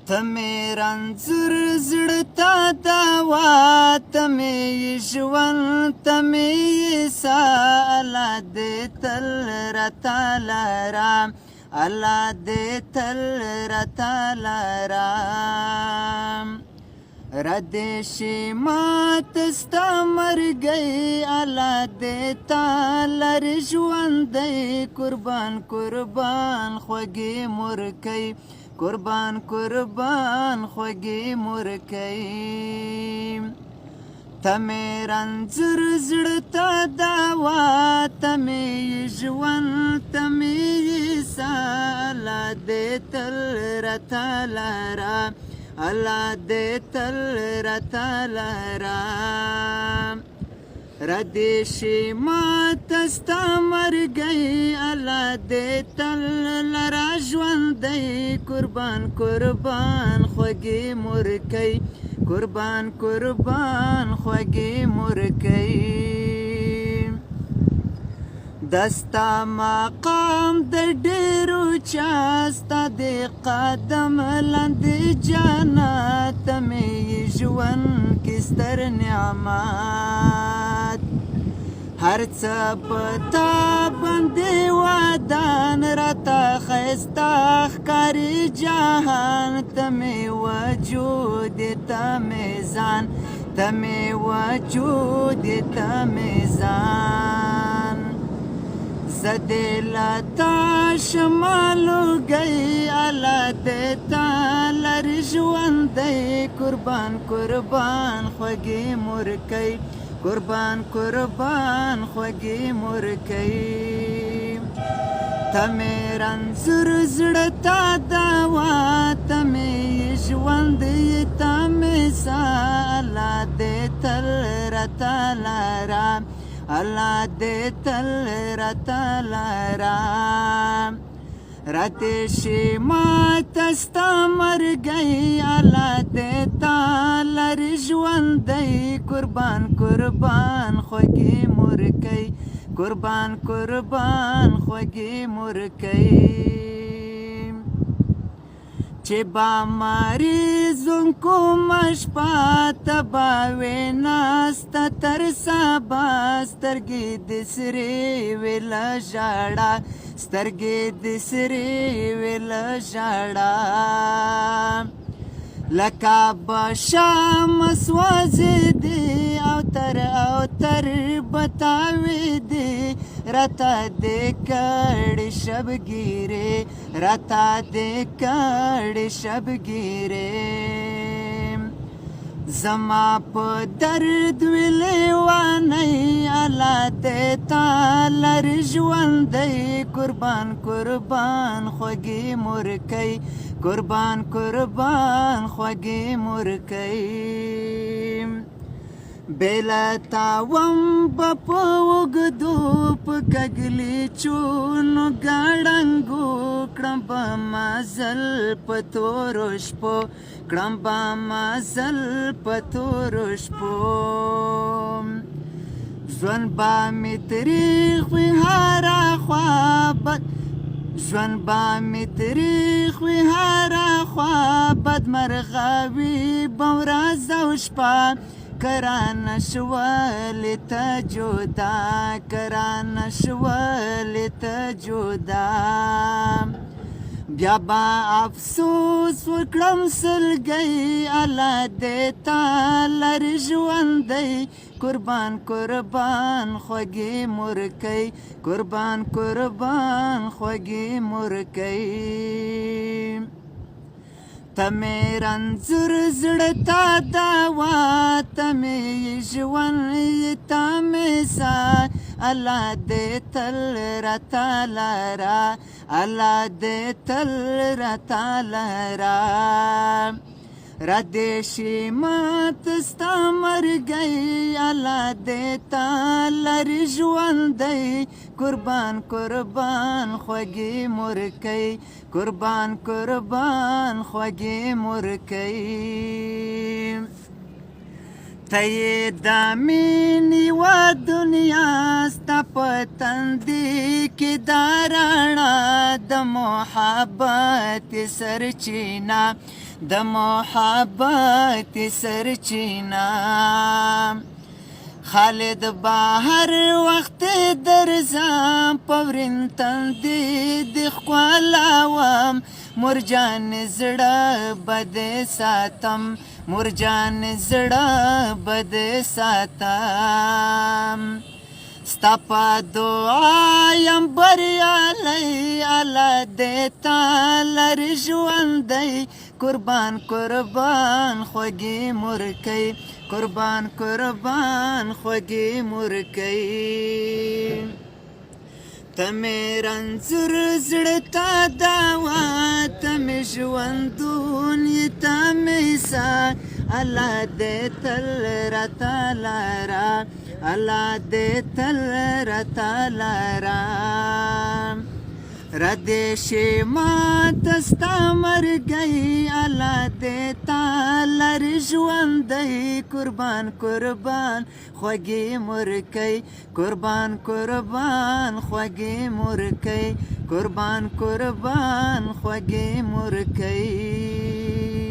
ته مې رنځور زړه ته دوا، ته مې ژوند، ته مې ساه، الله دې تل راته لاره، الله دې تل راته لاره. ردې شي ماته ستا مرګی، الله دې تا لرې ژوندی، قربان قربان خوږې مورکۍ، قربان قربان خوږې مورکۍ. ته مې رنځور زړه ته دوا، ته مې ژوند، ته مې ساه، الله دې تل راته لاره، الله دې تل راته لاره. ردې شي ماته ستا مرګی، الله دې تل لره ژوندی، قربان قربان خوږې مورکۍ، قربان قربان خوږې مورکۍ. دستا مقام د ډېرو چا، ستا د قدم لاندې جنت، ته مې ژوند کې ستر نعمت. هر څه په تا باندې ودان، راته ښایسته ښکاري جهان، ته مې وجود ته مې ځان، ته مې وجود ته مې ځان. زه دې له تا شمالوږی، الله دې تا لرې ژوندی، قربان قربان خوږې مورکۍ، قربان قربان خوږې مورکۍ. ته مې رنځور زړه ته دوا، ته مې ژوند، ته مې ساه، الله دې تل راته لاره، الله دې تل راته لاره. ردې شي ماته ستا مرګی، الله دې تا لرې ژوندی، قربان قربان خوږې مورکۍ، قربان قربان خوږې مورکۍ. چې با مریضم کومه شپه، ته به وې ناسته تر سبا، سترګې دې سرې وې له ژړا، سترګې دې سرې وې له ژړا. لکه به شمع سوځېدې، اوتر به تاوېدې، راته دې کړې شبګیرې، راته دې کړې شبګیرې. زما په درد وې لیونی، الله دې تا لرې ژوندی، قربان قربان خوږې مورکۍ، قربان قربان خوږې مورکۍ. بېله تا وم به په اوږدو، په کږلېچونو ګړنګو، کړم به مزل په تورو شپو، کړم به مزل په تورو شپو. ژوند به مې تریخ وي هره خوا، ژوند به مې تریخ وي هره خوا، بدمرغه وي به ورځ او شپه، کرانه شولې ته جدا، کرانه شولې ته جدا. بیا به افسوس وکړم سلګۍ، الله دې تا لرې ژوندی، قربان قربان خوږې مورکۍ، قربان قربان خوږې مورکۍ. ته مې رنځور زړه ته دوا، ته مې ژوند، ته مې ساه، الله دې تل راته لاره، الله دې تل راته لاره. ردې شي ماته ستا مرګی، الله دې تا لرې ژوندی، قربان قربان خوږې مورکۍ، قربان قربان خوږې مورکۍ. ته د مینې و دنیا ستا په تندي کې دا رڼا د محبت سرچینه د محبت سرچینه خالد بهر وخت درځم په ورین تندي د ښکلاوم مرجان زړه بد ساتم مرجان زړه بد ساتم ستا په دعا یم بریالی الله دې تا لرې ژوندی قربان قربان خوږې مورکۍ قربان قربان خوږې مورکۍ ته مې رنځور زړه ته دوا ته مې ژوندون یې ته مې سا الله دې تل راته لاره الله دې تل راته لاره ردې شي ماته ستا مرګی الله دې تا لرې ژوندی قربان قربان خوږې مورکۍ قربان قربان خوږې مورکۍ قربان قربان خوږې مورکۍ